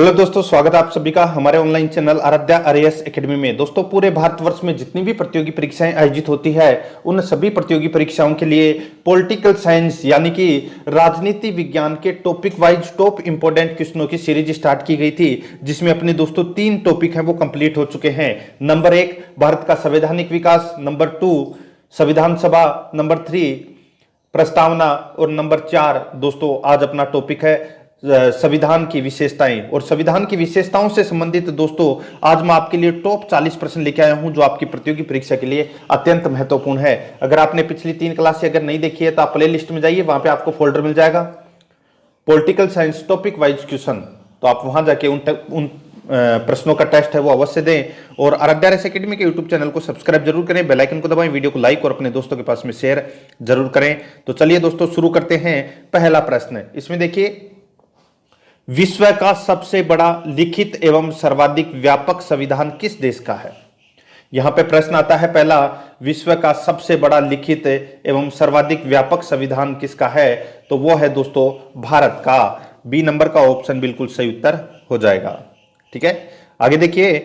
Hello दोस्तों, स्वागत है आप सभी का हमारे online channel Aaradhya RAS academy में। दोस्तों, पूरे भारतवर्ष में जितनी भी प्रतियोगी परीक्षाएं आयोजित होती है उन सभी प्रतियोगी परीक्षाओं के लिए पॉलिटिकल साइंस यानी कि राजनीति विज्ञान के टॉपिक वाइज टॉप इंपोर्टेंट क्वेश्चनों की सीरीज स्टार्ट की गई थी, जिसमें अपने दोस्तों 3 टॉपिक हैं वो कंप्लीट हो चुके हैं। नंबर 1 भारत का संवैधानिक विकास, नंबर 2 संविधान सभा, नंबर 3 प्रस्तावना और नंबर 4 दोस्तों आज अपना टॉपिक है संविधान की विशेषताएं। और संविधान की विशेषताओं से संबंधित दोस्तों आज मैं आपके लिए टॉप 40 प्रश्न लेके आया हूं जो आपकी प्रतियोगी परीक्षा के लिए अत्यंत महत्वपूर्ण है। अगर आपने पिछली 3 क्लासें अगर नहीं देखी है तो आप प्ले लिस्ट में जाइए, वहां पे आपको फोल्डर मिल जाएगा political science topic wise question, तो आप वहां जाके उन प्रश्नों का टेस्ट है वो अवश्य दें। और आराध्या एकेडमी के यूट्यूब चैनल को सब्सक्राइब जरूर करें, बेल आइकन को दबाएं, वीडियो को लाइक और अपने दोस्तों के पास में शेयर जरूर करें। तो चलिए दोस्तों शुरू करते हैं। पहला प्रश्न इसमें देखिए, विश्व का सबसे बड़ा लिखित एवं सर्वाधिक व्यापक संविधान किस देश का है? यहां पे प्रश्न आता है पहला, विश्व का सबसे बड़ा लिखित एवं सर्वाधिक व्यापक संविधान किसका है? तो वो है दोस्तों भारत का। बी नंबर का ऑप्शन बिल्कुल सही उत्तर हो जाएगा। ठीक है, आगे देखिए,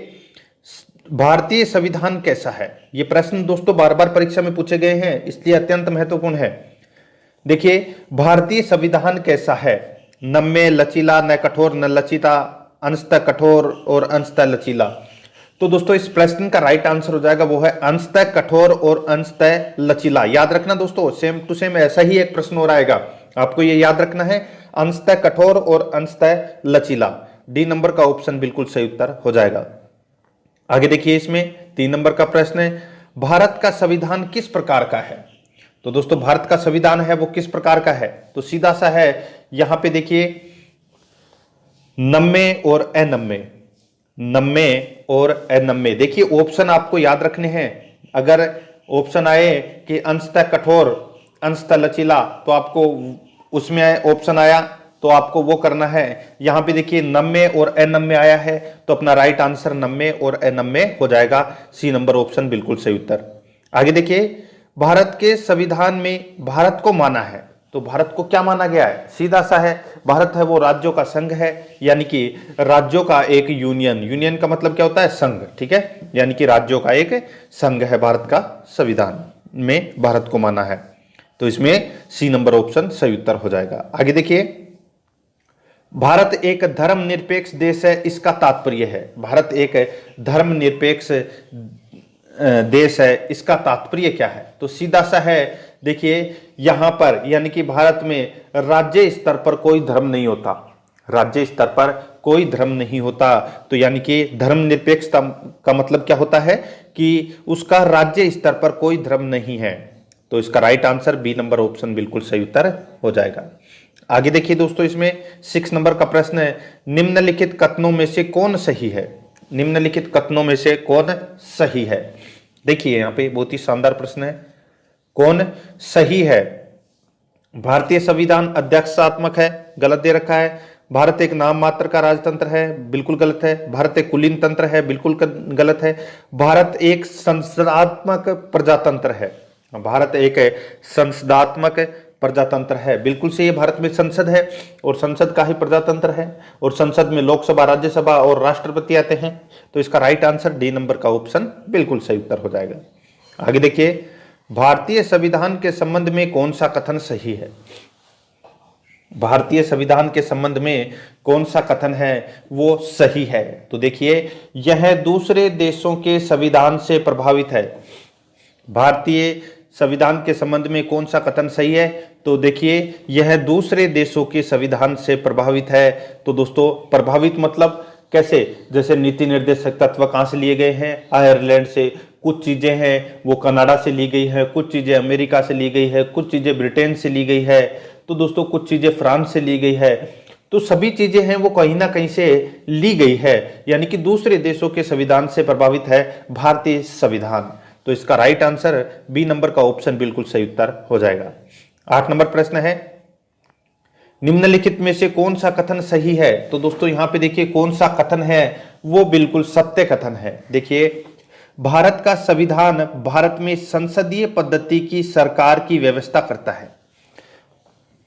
भारतीय संविधान कैसा है? ये प्रश्न दोस्तों बार बार परीक्षा में पूछे गए हैं, इसलिए अत्यंत महत्वपूर्ण है। देखिए, भारतीय संविधान कैसा है? नम्य, लचीला, न कठोर न लचीला, अंशतः कठोर और अंशतः लचीला। तो दोस्तों इस प्रश्न का राइट आंसर हो जाएगा वो है अंशतः कठोर और अंशतः लचीला। याद रखना दोस्तों, सेम टू सेम ऐसा ही एक प्रश्न और आएगा, आपको ये याद रखना है, अंशतः कठोर और अंशतः लचीला। डी नंबर का ऑप्शन बिल्कुल सही उत्तर हो जाएगा। आगे देखिए, इसमें 3 नंबर का प्रश्न है, भारत का संविधान किस प्रकार का है? तो दोस्तों भारत का संविधान है वो किस प्रकार का है? तो सीधा सा है, यहां पे देखिए नम्य और अनम्य, नम्य और अनम्य। देखिए ऑप्शन आपको याद रखने हैं। अगर ऑप्शन आए कि अंशतः कठोर अंशतः लचीला, तो आपको उसमें ऑप्शन आया तो आपको वो करना है। यहां पे देखिए नम्य और अनम्य आया है, तो अपना राइट आंसर नम्य और अनम्य हो जाएगा। सी नंबर ऑप्शन बिल्कुल सही उत्तर। आगे देखिए, भारत के संविधान में भारत को माना है, तो भारत को क्या माना गया है? सीधा सा है, भारत है वो राज्यों का संघ है, यानी कि राज्यों का एक यूनियन। यूनियन का मतलब क्या होता है? संघ। ठीक है, यानी कि राज्यों का एक संघ है भारत का, संविधान में भारत को माना है। तो इसमें सी नंबर ऑप्शन सही उत्तर हो जाएगा। आगे देखिए, भारत एक धर्मनिरपेक्ष देश है, इसका तात्पर्य है। भारत एक धर्मनिरपेक्ष देश है, इसका तात्पर्य क्या है? तो सीधा सा है, देखिए यहां पर यानी कि भारत में राज्य स्तर पर कोई धर्म नहीं होता, राज्य स्तर पर कोई धर्म नहीं होता। तो यानी कि धर्मनिरपेक्षता का मतलब क्या होता है कि उसका राज्य स्तर पर कोई धर्म नहीं है। तो इसका right answer B number option बिल्कुल सही उत्तर हो जाएगा। आगे देखिए दोस्तों, इसमें 6 नंबर का प्रश्न है, निम्नलिखित कथनों में से कौन सही है? निम्नलिखित कथनों में से कौन सही है? देखिए यहां पे बहुत ही शानदार प्रश्न है, कौन सही है? भारतीय संविधान अध्यक्षात्मक है, गलत दे रखा है। भारत एक नाम मात्र का राजतंत्र है, बिल्कुल गलत है। भारत एक कुलीन तंत्र है, बिल्कुल गलत है। भारत एक संसदात्मक प्रजातंत्र है, भारत एक संसदात्मक प्रजातंत्र है, बिल्कुल सही है। भारत में संसद है और संसद का ही प्रजातंत्र है, और संसद में लोकसभा, राज्यसभा और राष्ट्रपति आते हैं। तो इसका राइट आंसर डी नंबर का ऑप्शन बिल्कुल सही उत्तर हो जाएगा। आगे देखिए, भारतीय संविधान के संबंध में कौन सा कथन सही है? भारतीय संविधान के संबंध में कौन सा कथन है वो सही है? तो देखिए, यह दूसरे देशों के संविधान से प्रभावित है। भारतीय संविधान के संबंध में कौन सा कथन सही है? तो देखिए, यह दूसरे देशों के संविधान से प्रभावित है। तो दोस्तों प्रभावित मतलब कैसे? जैसे नीति निर्देशक तत्व कहां से लिए गए हैं? आयरलैंड से। कुछ चीजें हैं वो कनाडा से ली गई है, कुछ चीजें अमेरिका से ली गई है, कुछ चीजें ब्रिटेन से ली गई है, तो दोस्तों कुछ चीजें फ्रांस से ली गई है। तो सभी चीजें हैं वो कहीं ना कहीं से ली गई है, यानी कि दूसरे देशों के संविधान से प्रभावित है भारतीय संविधान। तो इसका राइट आंसर बी नंबर का ऑप्शन बिल्कुल सही उत्तर हो जाएगा। 8 नंबर प्रश्न है, निम्नलिखित में से कौन सा कथन सही है? तो दोस्तों यहां पे देखिए कौन सा कथन है वो बिल्कुल सत्य कथन है। देखिए, भारत का संविधान भारत में संसदीय पद्धति की सरकार की व्यवस्था करता है।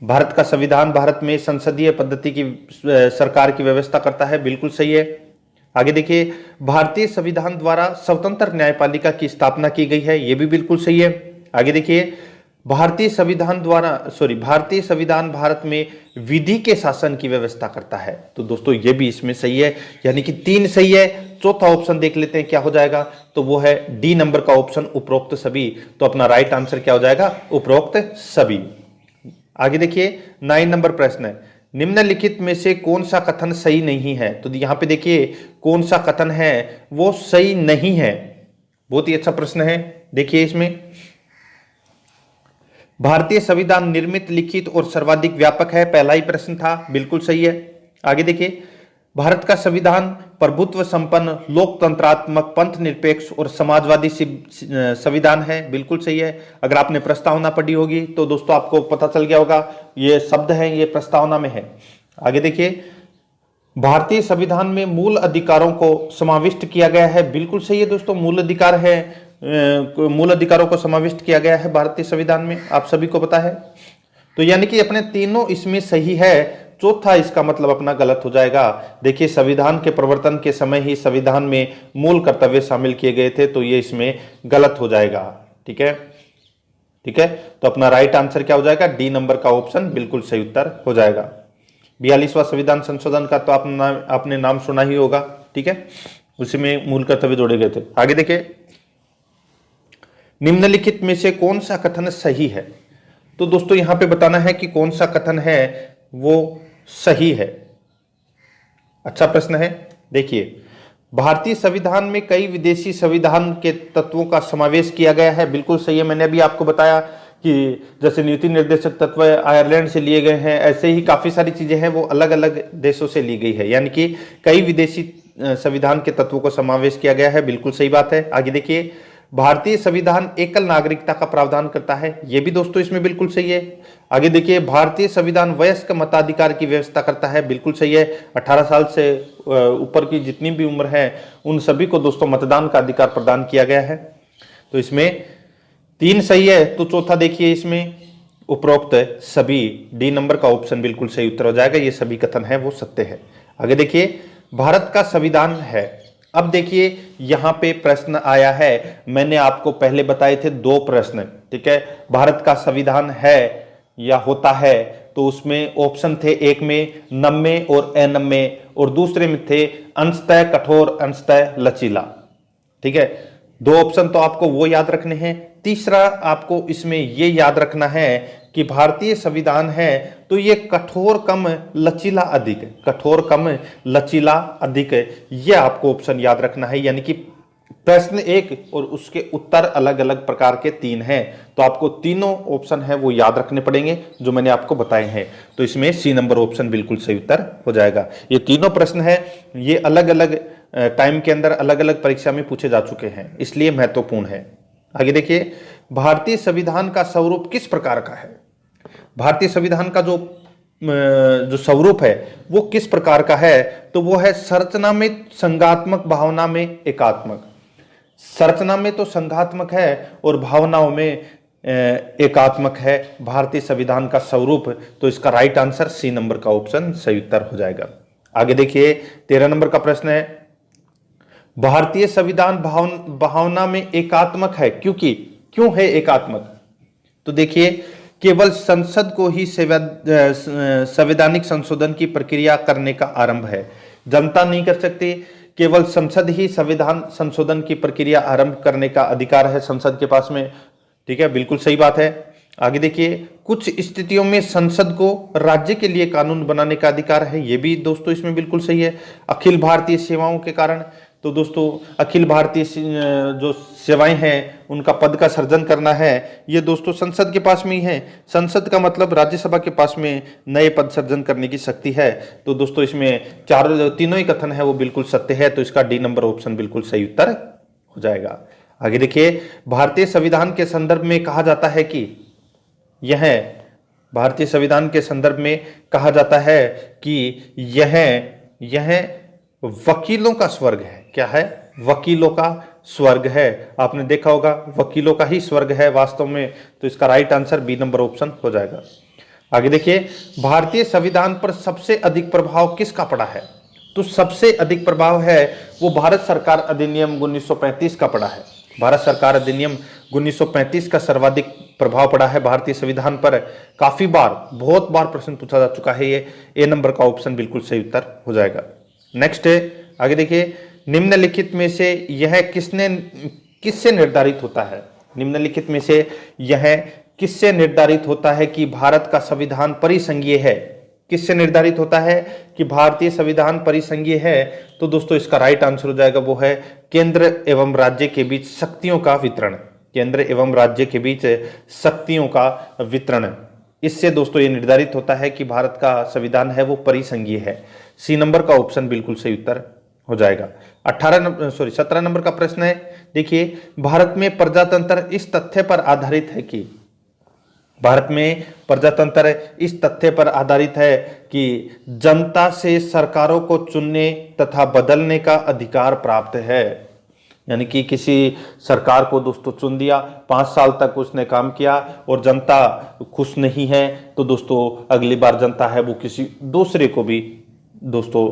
भारत का संविधान भारत में संसदीय पद्धति की सरकार की व्यवस्था करता है, बिल्कुल सही है। आगे देखिए, भारतीय संविधान द्वारा स्वतंत्र न्यायपालिका की स्थापना की गई है, यह भी बिल्कुल सही है। आगे देखिए, भारतीय संविधान भारत में विधि के शासन की व्यवस्था करता है, तो दोस्तों ये भी इसमें सही है, यानी कि 3 सही है। चौथा ऑप्शन देख लेते हैं क्या हो जाएगा, तो वो है डी नंबर का ऑप्शन, उपरोक्त सभी। तो अपना राइट आंसर क्या हो जाएगा, उपरोक्त सभी। आगे देखिए, 9 नंबर प्रश्न है, निम्नलिखित में से कौन सा कथन सही नहीं है। तो यहां पे देखिए कौन सा कथन है वो सही नहीं है, बहुत ही अच्छा प्रश्न है। देखिए इसमें, भारतीय संविधान निर्मित, लिखित और सर्वाधिक व्यापक है, पहला ही प्रश्न था, बिल्कुल सही है। आगे देखिए, भारत का संविधान प्रभुत्व संपन्न, लोकतंत्रात्मक, पंथ निरपेक्ष और समाजवादी संविधान है, बिल्कुल सही है। अगर आपने प्रस्तावना पढ़ी होगी तो दोस्तों आपको पता चल गया होगा, ये शब्द है, ये प्रस्तावना में है। आगे देखिए, भारतीय संविधान में मूल अधिकारों को समाविष्ट किया गया है, बिल्कुल सही है दोस्तों, मूल अधिकार है, मूल अधिकारों को समाविष्ट किया गया है भारतीय संविधान में, आप सभी को पता है। तो यानी कि अपने तीनों इसमें सही है, चौथा इसका मतलब अपना गलत हो जाएगा। देखिए, संविधान के प्रवर्तन के समय ही संविधान में मूल कर्तव्य शामिल किए गए थे, तो ये इसमें गलत हो जाएगा। ठीक है, ठीक है, तो अपना राइट आंसर क्या हो जाएगा, डी नंबर का ऑप्शन बिल्कुल सही उत्तर हो जाएगा। 42वां संविधान संशोधन का तो आपने नाम सुना ही होगा, ठीक है, उसी में मूल कर्तव्य जोड़े गए थे। आगे देखिए, निम्नलिखित में से कौन सा कथन सही है। तो दोस्तों यहां पे बताना है कि कौन सा कथन है वो सही है। अच्छा प्रश्न है। देखिए, भारतीय संविधान में कई विदेशी संविधान के तत्वों का समावेश किया गया है, बिल्कुल सही है। मैंने अभी आपको बताया कि जैसे नीति निर्देशक तत्व आयरलैंड से लिए गए हैं, ऐसे ही काफी सारी चीजें हैं वो अलग अलग देशों से ली गई है, यानी कि कई विदेशी संविधान के तत्वों को समावेश किया गया है, बिल्कुल सही बात है। आगे देखिए, भारतीय संविधान एकल नागरिकता का प्रावधान करता है, यह भी दोस्तों इसमें बिल्कुल सही है। आगे देखिए, भारतीय संविधान वयस्क मताधिकार की व्यवस्था करता है, बिल्कुल सही है। 18 साल से ऊपर की जितनी भी उम्र है उन सभी को दोस्तों मतदान का अधिकार प्रदान किया गया है, तो इसमें 3 सही है। तो चौथा देखिए, इसमें उपरोक्त सभी, डी नंबर का ऑप्शन बिल्कुल सही उत्तर हो जाएगा, ये सभी कथन है वो सत्य है। आगे देखिए, भारत का संविधान है। अब देखिए यहां पे प्रश्न आया है, मैंने आपको पहले बताए थे 2 प्रश्न, ठीक है, भारत का संविधान है या होता है, तो उसमें ऑप्शन थे, एक में नम्य और अनम्य, और दूसरे में थे अंशतः कठोर अंशतः लचीला। ठीक है, 2 ऑप्शन तो आपको वो याद रखने हैं। तीसरा आपको इसमें ये याद रखना है कि भारतीय संविधान है तो ये कठोर कम लचीला अधिक, कठोर कम लचीला अधिक, ये आपको ऑप्शन याद रखना है। यानी कि प्रश्न 1 और उसके उत्तर अलग अलग प्रकार के 3 हैं, तो आपको तीनों ऑप्शन है वो याद रखने पड़ेंगे जो मैंने आपको बताए हैं। तो इसमें सी नंबर ऑप्शन बिल्कुल सही उत्तर हो जाएगा। ये तीनों प्रश्न है, ये अलग अलग टाइम के अंदर अलग अलग परीक्षा में पूछे जा चुके हैं, इसलिए महत्वपूर्ण है। आगे देखिए, भारतीय संविधान का स्वरूप किस प्रकार का है। भारतीय संविधान का जो स्वरूप है वो किस प्रकार का है, तो वो है संरचना में संघात्मक, भावना में एकात्मक। संरचना में तो संघात्मक है और भावनाओं में एकात्मक है भारतीय संविधान का स्वरूप, तो इसका राइट आंसर सी नंबर का ऑप्शन सही उत्तर हो जाएगा। आगे देखिए, 13 नंबर का प्रश्न है, भारतीय संविधान भावना में एकात्मक है क्योंकि, क्यों है एकात्मक। तो देखिए, केवल संसद को ही संवैधानिक संशोधन की प्रक्रिया करने का आरंभ है, जनता नहीं कर सकती, केवल संसद ही संविधान संशोधन की प्रक्रिया आरंभ करने का अधिकार है संसद के पास में। ठीक है, बिल्कुल सही बात है। आगे देखिए, कुछ स्थितियों में संसद को राज्य के लिए कानून बनाने का अधिकार है, यह भी दोस्तों इसमें बिल्कुल सही है। अखिल भारतीय सेवाओं के कारण, तो दोस्तों अखिल भारतीय जो सेवाएं हैं उनका पद का सृजन करना है, ये दोस्तों संसद के पास में ही है। संसद का मतलब राज्यसभा के पास में नए पद सृजन करने की शक्ति है। तो दोस्तों इसमें तीनों ही कथन है वो बिल्कुल सत्य है, तो इसका डी नंबर ऑप्शन बिल्कुल सही उत्तर हो जाएगा। आगे देखिए, भारतीय संविधान के संदर्भ में कहा जाता है कि यह, भारतीय संविधान के संदर्भ में कहा जाता है कि यह वकीलों का स्वर्ग है। क्या है, वकीलों का स्वर्ग है। आपने देखा होगा वकीलों का ही स्वर्ग है वास्तव में, तो इसका right answer B number option हो जाएगा। आगे देखिए, भारतीय संविधान पर सबसे अधिक प्रभाव किसका पड़ा है? तो सबसे अधिक प्रभाव है वो भारत सरकार अधिनियम 1935 का पड़ा है। भारत सरकार अधिनियम 1935 का सर्वाधिक प्रभाव पड़ा है भारतीय संविधान पर। काफी बार, बहुत बार प्रश्न पूछा जा चुका है ये। ए नंबर का ऑप्शन बिल्कुल सही उत्तर हो जाएगा। नेक्स्ट है, आगे देखिए, निम्नलिखित में से यह किससे निर्धारित होता है? निम्नलिखित में से यह किससे निर्धारित होता है कि भारत का संविधान परिसंघीय है? किससे निर्धारित होता है कि भारतीय संविधान परिसंघीय है? तो दोस्तों इसका राइट आंसर हो जाएगा वो है केंद्र एवं राज्य के बीच शक्तियों का वितरण। केंद्र एवं राज्य के बीच शक्तियों का वितरण, इससे दोस्तों ये निर्धारित होता है कि भारत का संविधान है वो परिसंघीय है। सी नंबर का ऑप्शन बिल्कुल सही उत्तर हो जाएगा। 17 नंबर का प्रश्न है, देखिए, भारत में प्रजातंत्र इस तथ्य पर आधारित है कि, भारत में प्रजातंत्र इस तथ्य पर आधारित है कि जनता से सरकारों को चुनने तथा बदलने का अधिकार प्राप्त है। यानी कि किसी सरकार को दोस्तों चुन दिया, 5 साल तक उसने काम किया और जनता खुश नहीं है, तो दोस्तों अगली बार जनता है वो किसी दूसरे को भी दोस्तों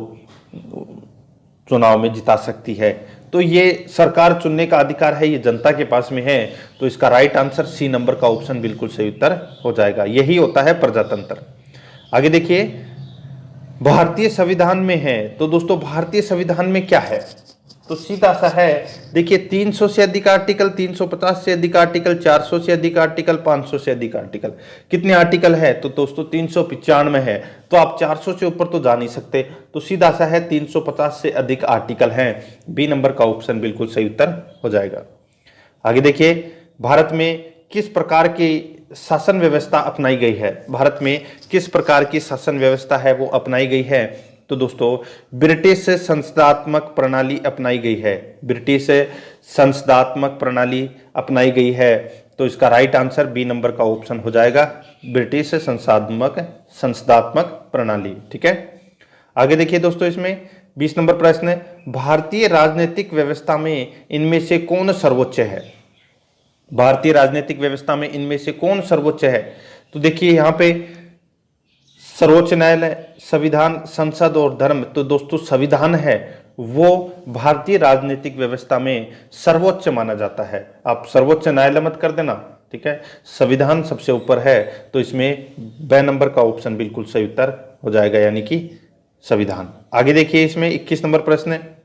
चुनाव में जिता सकती है। तो ये सरकार चुनने का अधिकार है, ये जनता के पास में है। तो इसका राइट आंसर सी नंबर का ऑप्शन बिल्कुल सही उत्तर हो जाएगा। यही होता है प्रजातंत्र। आगे देखिए, भारतीय संविधान में है, तो दोस्तों भारतीय संविधान में क्या है? तो सीधा सा है, देखिए, 300 से अधिक आर्टिकल, 350 से अधिक आर्टिकल, 400 से अधिक आर्टिकल, 500 से अधिक आर्टिकल। कितने आर्टिकल है? तो दोस्तों 395 है। तो आप 400 से ऊपर तो जा नहीं सकते, तो सीधा सा है 350 से अधिक आर्टिकल हैं। बी नंबर का ऑप्शन बिल्कुल सही उत्तर हो जाएगा। आगे देखिए, भारत में किस प्रकार की शासन व्यवस्था अपनाई गई है? भारत में किस प्रकार की शासन व्यवस्था है वो अपनाई गई है? तो दोस्तों ब्रिटिश संसदात्मक प्रणाली अपनाई गई है। ब्रिटिश संसदात्मक प्रणाली अपनाई गई है। तो इसका राइट आंसर बी नंबर का ऑप्शन हो जाएगा, ब्रिटिश संसदात्मक प्रणाली। ठीक है, आगे देखिए दोस्तों, इसमें 20 नंबर प्रश्न है, भारतीय राजनीतिक व्यवस्था में इनमें से कौन सर्वोच्च है? भारतीय राजनीतिक व्यवस्था में इनमें से कौन सर्वोच्च है? तो देखिए यहाँ पे सर्वोच्च न्यायालय, संविधान, संसद और धर्म। तो दोस्तों संविधान है वो भारतीय राजनीतिक व्यवस्था में सर्वोच्च माना जाता है। आप सर्वोच्च न्यायालय मत कर देना, ठीक है। संविधान सबसे ऊपर है, तो इसमें ब नंबर का ऑप्शन बिल्कुल सही उत्तर हो जाएगा, यानी कि संविधान। आगे देखिए, इसमें 21 नंबर प्रश्न है,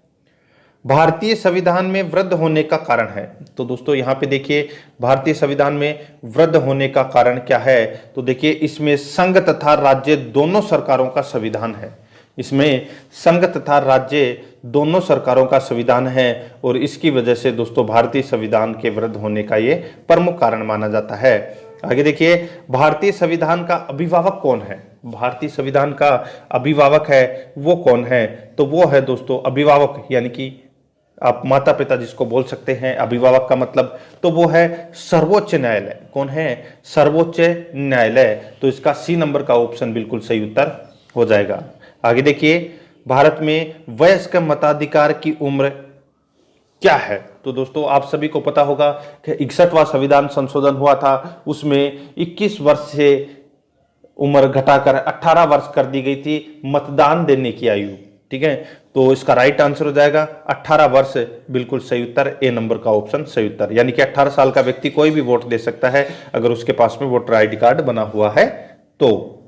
भारतीय संविधान में वृद्ध होने का कारण है। तो दोस्तों यहाँ पे देखिए, भारतीय संविधान में वृद्ध होने का कारण क्या है? तो देखिए, इसमें संघ तथा राज्य दोनों सरकारों का संविधान है। इसमें संघ तथा राज्य दोनों सरकारों का संविधान है, और इसकी वजह से दोस्तों भारतीय संविधान के वृद्ध होने का ये प्रमुख कारण माना जाता है। आगे देखिए, भारतीय संविधान का अभिभावक कौन है? भारतीय संविधान का अभिभावक है वो कौन है? तो वो है दोस्तों अभिभावक, यानी कि आप माता पिता जिसको बोल सकते हैं, अभिभावक का मतलब, तो वो है सर्वोच्च न्यायालय। कौन है? सर्वोच्च न्यायालय। तो इसका सी नंबर का ऑप्शन बिल्कुल सही उत्तर हो जाएगा। आगे देखिए, भारत में वयस्क मताधिकार की उम्र क्या है? तो दोस्तों आप सभी को पता होगा कि 61वां संविधान संशोधन हुआ था, उसमें 21 वर्ष से उम्र घटाकर 18 वर्ष कर दी गई थी मतदान देने की आयु। ठीक है, तो इसका राइट आंसर हो जाएगा 18 वर्ष, बिल्कुल सही उत्तर, ए नंबर का ऑप्शन सही उत्तर। यानी कि 18 साल का व्यक्ति कोई भी वोट दे सकता है अगर उसके पास में वोटर आईडी कार्ड बना हुआ है तो।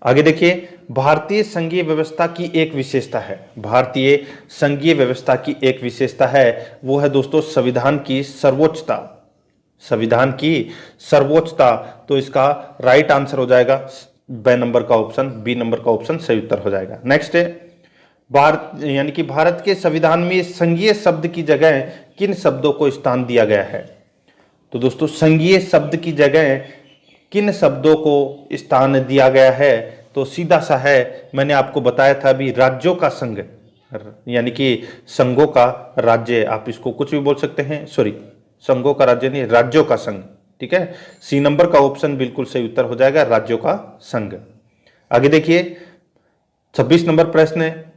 आगे देखिए, भारतीय संघीय व्यवस्था की एक विशेषता है। भारतीय संघीय व्यवस्था की एक विशेषता है, वो है दोस्तों संविधान की सर्वोच्चता। संविधान की सर्वोच्चता। तो इसका राइट आंसर हो जाएगा ब नंबर का ऑप्शन, बी नंबर का ऑप्शन सही उत्तर हो जाएगा। नेक्स्ट है, भारत यानी कि भारत के संविधान में संघीय शब्द की जगह किन शब्दों को स्थान दिया गया है? तो दोस्तों संघीय शब्द की जगह किन शब्दों को स्थान दिया गया है? तो सीधा सा है, मैंने आपको बताया था अभी, राज्यों का संघ, यानी कि संघों का राज्य, आप इसको कुछ भी बोल सकते हैं, सॉरी संघों का राज्य नहीं, राज्यों का संघ। ठीक है, सी नंबर का ऑप्शन बिल्कुल सही उत्तर हो जाएगा, राज्यों का संघ। आगे देखिए, 26 नंबर प्रश्न है,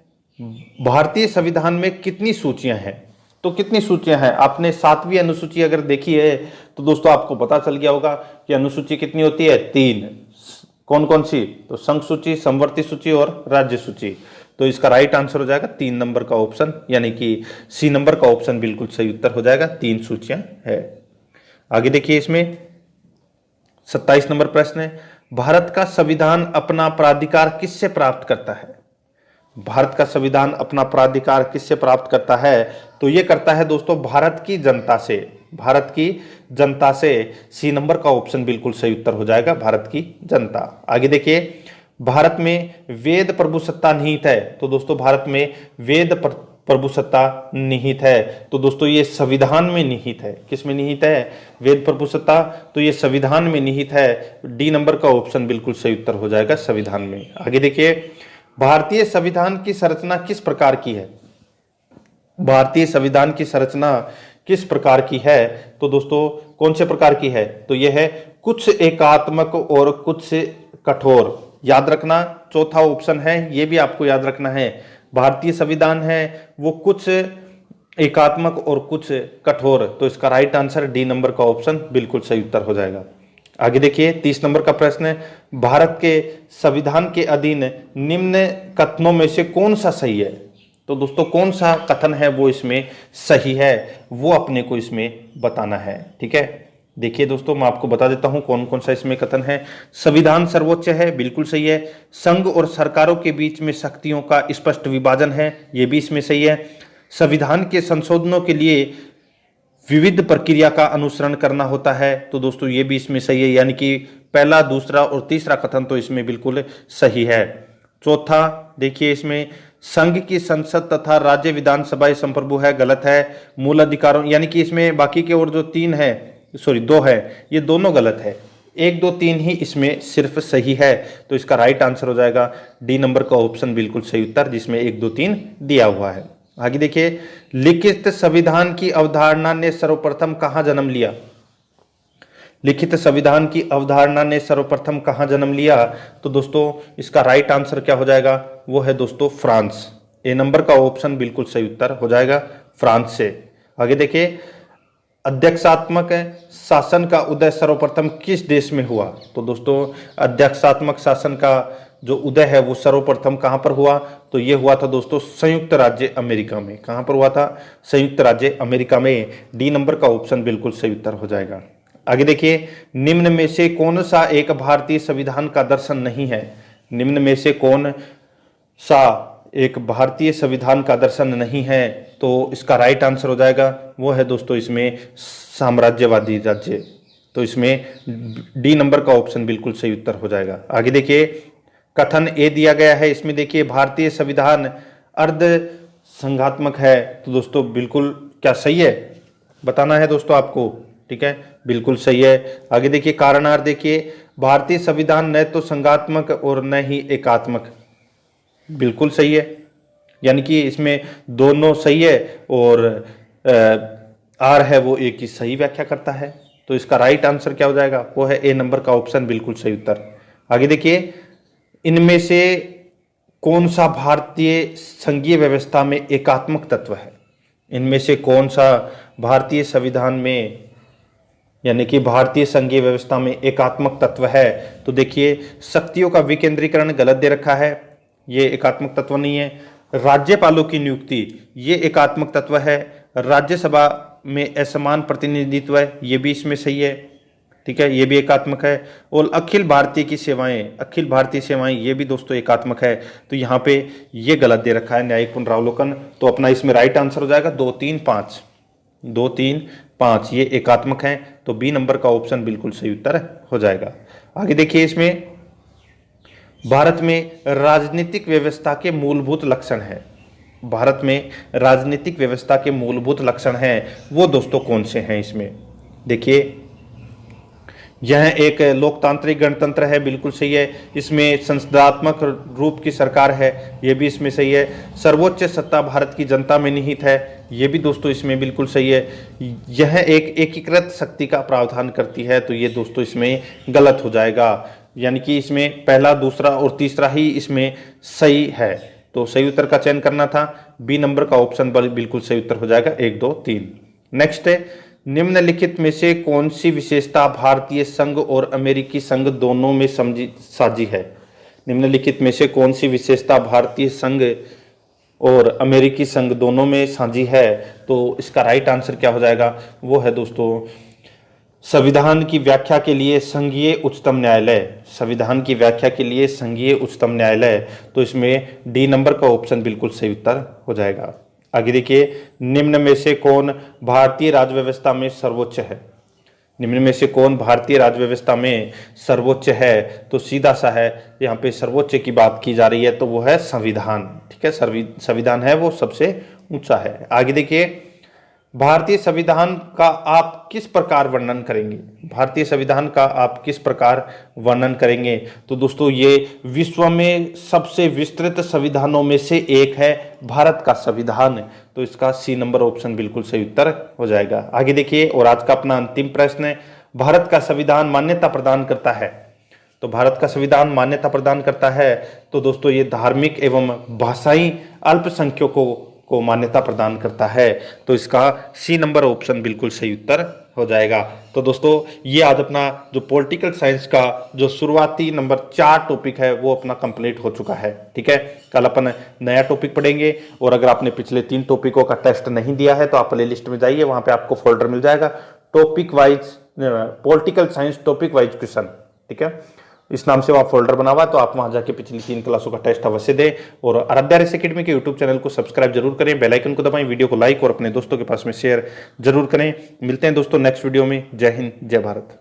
भारतीय संविधान में कितनी सूचियां हैं? तो कितनी सूचियां हैं? आपने 7वीं अनुसूची अगर देखी है तो दोस्तों आपको पता चल गया होगा कि अनुसूची कितनी होती है, 3। कौन कौन सी? तो संघ सूची, समवर्ती सूची और राज्य सूची। तो इसका राइट आंसर हो जाएगा 3 नंबर का ऑप्शन, यानी कि सी नंबर का ऑप्शन बिल्कुल सही उत्तर हो जाएगा। 3 सूचियां है। आगे देखिए, इसमें 27 नंबर प्रश्न है, भारत का संविधान अपना प्राधिकार किससे प्राप्त करता है? भारत का संविधान अपना प्राधिकार किससे प्राप्त करता है? तो ये करता है दोस्तों भारत की जनता से। भारत की जनता से। सी नंबर का ऑप्शन बिल्कुल सही उत्तर हो जाएगा, भारत की जनता। आगे देखिए, भारत में वेद प्रभुसत्ता निहित है। तो दोस्तों भारत में वेद प्रभुसत्ता निहित है। तो दोस्तों ये संविधान में निहित है। किस में निहित है? वेद प्रभुसत्ता। तो ये संविधान में निहित है। डी नंबर का ऑप्शन बिल्कुल सही उत्तर हो जाएगा, संविधान में। आगे देखिए, भारतीय संविधान की संरचना किस प्रकार की है? भारतीय संविधान की संरचना किस प्रकार की है? तो दोस्तों कौन से प्रकार की है? तो यह है कुछ एकात्मक और कुछ कठोर। याद रखना, चौथा ऑप्शन है, ये भी आपको याद रखना है। भारतीय संविधान है वो कुछ एकात्मक और कुछ कठोर। तो इसका राइट आंसर डी नंबर का ऑप्शन बिल्कुल सही उत्तर हो जाएगा। आगे देखिए, 30 नंबर का प्रश्न है, भारत के संविधान के अधीन निम्न कथनों में से कौन सा सही है? तो दोस्तों कौन सा कथन है वो इसमें सही है, वो अपने को इसमें बताना है। ठीक है, देखिए दोस्तों मैं आपको बता देता हूं कौन कौन सा इसमें कथन है। संविधान सर्वोच्च है, बिल्कुल सही है। संघ और सरकारों के बीच में शक्तियों का स्पष्ट विभाजन है, ये भी इसमें सही है। संविधान के संशोधनों के लिए विविध प्रक्रिया का अनुसरण करना होता है। तो दोस्तों ये भी इसमें सही है, यानी कि पहला, दूसरा और तीसरा कथन तो इसमें बिल्कुल सही है। चौथा देखिए, इसमें संघ की संसद तथा राज्य विधानसभाएं संप्रभु है, गलत है। मूल अधिकारों, यानी कि इसमें बाकी के और जो 3 है, सॉरी 2 है, ये दोनों गलत है। 1, 2, 3 ही इसमें सिर्फ सही है। तो इसका राइट आंसर हो जाएगा डी नंबर का ऑप्शन बिल्कुल सही उत्तर, जिसमें 1, 2, 3 दिया हुआ है। आगे देखिए, लिखित संविधान की अवधारणा ने सर्वप्रथम कहां जन्म लिया? लिखित संविधान की अवधारणा ने सर्वप्रथम कहां जन्म लिया? तो दोस्तों इसका राइट आंसर क्या हो जाएगा? वो है दोस्तों फ्रांस। ए नंबर का ऑप्शन बिल्कुल सही उत्तर हो जाएगा, फ्रांस से। आगे देखिए, अध्यक्षात्मक शासन का उदय सर्वप्रथम किस देश में हुआ? तो दोस्तों अध्यक्षात्मक शासन का जो उदय है वो सर्वप्रथम कहां पर हुआ? तो ये हुआ था दोस्तों संयुक्त राज्य अमेरिका में। कहां पर हुआ था? संयुक्त राज्य अमेरिका में। डी नंबर का ऑप्शन बिल्कुल सही उत्तर हो जाएगा। आगे देखिए, निम्न में से कौन सा एक भारतीय संविधान का दर्शन नहीं है? निम्न में से कौन सा एक भारतीय संविधान का दर्शन नहीं है? तो इसका राइट आंसर हो जाएगा, वो है दोस्तों इसमें साम्राज्यवादी राज्य। तो इसमें डी नंबर का ऑप्शन बिल्कुल सही उत्तर हो जाएगा। आगे देखिए, कथन ए दिया गया है, इसमें देखिए भारतीय संविधान अर्ध संघात्मक है। तो दोस्तों बिल्कुल क्या सही है, बताना है दोस्तों आपको। ठीक है, बिल्कुल सही है। आगे देखिए, कारणार्थ देखिए, भारतीय संविधान न तो संघात्मक और न ही एकात्मक, बिल्कुल सही है, यानी कि इसमें दोनों सही है और आर है वो एक ही सही व्याख्या करता है। तो इसका राइट आंसर क्या हो जाएगा? वो है ए नंबर का ऑप्शन बिल्कुल सही उत्तर। आगे देखिए, इनमें से कौन सा भारतीय संघीय व्यवस्था में एकात्मक तत्व है? इनमें से कौन सा भारतीय संविधान में, यानी कि भारतीय संघीय व्यवस्था में एकात्मक तत्व है? तो देखिए, शक्तियों का विकेंद्रीकरण गलत दे रखा है, ये एकात्मक तत्व नहीं है। राज्यपालों की नियुक्ति, ये एकात्मक तत्व है। राज्यसभा में असमान प्रतिनिधित्व है, ये भी इसमें सही है। ठीक है, ये भी एकात्मक है। और अखिल भारतीय की सेवाएं, अखिल भारतीय सेवाएं, ये भी दोस्तों एकात्मक है। तो यहाँ पे ये गलत दे रखा है, न्यायिक पुनरावलोकन। तो अपना इसमें राइट आंसर हो जाएगा 2, 3, 5। 2, 3, 5 ये एकात्मक है। तो बी नंबर का ऑप्शन बिल्कुल सही उत्तर हो जाएगा। आगे देखिए, इसमें भारत में राजनीतिक व्यवस्था के मूलभूत लक्षण है। भारत में राजनीतिक व्यवस्था के मूलभूत लक्षण हैं, वो दोस्तों कौन से हैं? इसमें देखिए, यह एक लोकतांत्रिक गणतंत्र है, बिल्कुल सही है। इसमें संसदात्मक रूप की सरकार है, ये भी इसमें सही है। सर्वोच्च सत्ता भारत की जनता में निहित है, ये भी दोस्तों इसमें बिल्कुल सही है। यह एक एकीकृत शक्ति का प्रावधान करती है, तो ये दोस्तों इसमें गलत हो जाएगा, यानी कि इसमें पहला, दूसरा और तीसरा ही इसमें सही है। तो सही उत्तर का चयन करना था, बी नंबर का ऑप्शन बिल्कुल सही उत्तर हो जाएगा, 1, 2, 3। नेक्स्ट है, निम्नलिखित में से कौन सी विशेषता भारतीय संघ और अमेरिकी संघ दोनों में साझी है? निम्नलिखित में से कौन सी विशेषता भारतीय संघ और अमेरिकी संघ दोनों में साझी है? तो इसका राइट आंसर क्या हो जाएगा? वो है दोस्तों संविधान की व्याख्या के लिए संघीय उच्चतम न्यायालय। संविधान की व्याख्या के लिए संघीय उच्चतम न्यायालय, तो इसमें डी नंबर का ऑप्शन बिल्कुल सही उत्तर हो जाएगा। आगे देखिए, निम्न में से कौन भारतीय राज्य व्यवस्था में सर्वोच्च है? निम्न में से कौन भारतीय राज्य व्यवस्था में सर्वोच्च है? तो सीधा सा है, यहाँ पे सर्वोच्च की बात की जा रही है, तो वो है संविधान। ठीक है, संविधान है वो सबसे ऊंचा है। आगे देखिए, भारतीय संविधान का आप किस प्रकार वर्णन करेंगे? भारतीय संविधान का आप किस प्रकार वर्णन करेंगे? तो दोस्तों ये विश्व में सबसे विस्तृत संविधानों में से एक है भारत का संविधान, तो इसका सी नंबर ऑप्शन बिल्कुल सही उत्तर हो जाएगा। आगे देखिए, और आज का अपना अंतिम प्रश्न है, भारत का संविधान मान्यता प्रदान करता है। तो भारत का संविधान मान्यता प्रदान करता है, तो दोस्तों ये धार्मिक एवं भाषाई अल्पसंख्यकों को मान्यता प्रदान करता है, तो इसका सी नंबर ऑप्शन बिल्कुल सही उत्तर हो जाएगा। तो दोस्तों ये आज अपना जो पॉलिटिकल साइंस का जो शुरुआती नंबर 4 टॉपिक है वो अपना कंप्लीट हो चुका है। ठीक है, कल अपन नया टॉपिक पढ़ेंगे, और अगर आपने पिछले 3 टॉपिकों का टेस्ट नहीं दिया है तो आप प्ले लिस्ट में जाइए, वहां पे आपको फोल्डर मिल जाएगा topic wise political science topic wise question. ठीक है, इस नाम से वो आप फोल्डर बना हुआ, तो आप वहां जाके पिछली 3 क्लासों का टेस्ट अवश्य दें, और आराध्या आरएस एकेडमी के यूट्यूब चैनल को सब्सक्राइब जरूर करें, बेल आइकन को दबाएं, वीडियो को लाइक और अपने दोस्तों के पास में शेयर जरूर करें। मिलते हैं दोस्तों नेक्स्ट वीडियो में। जय हिंद, जय भारत।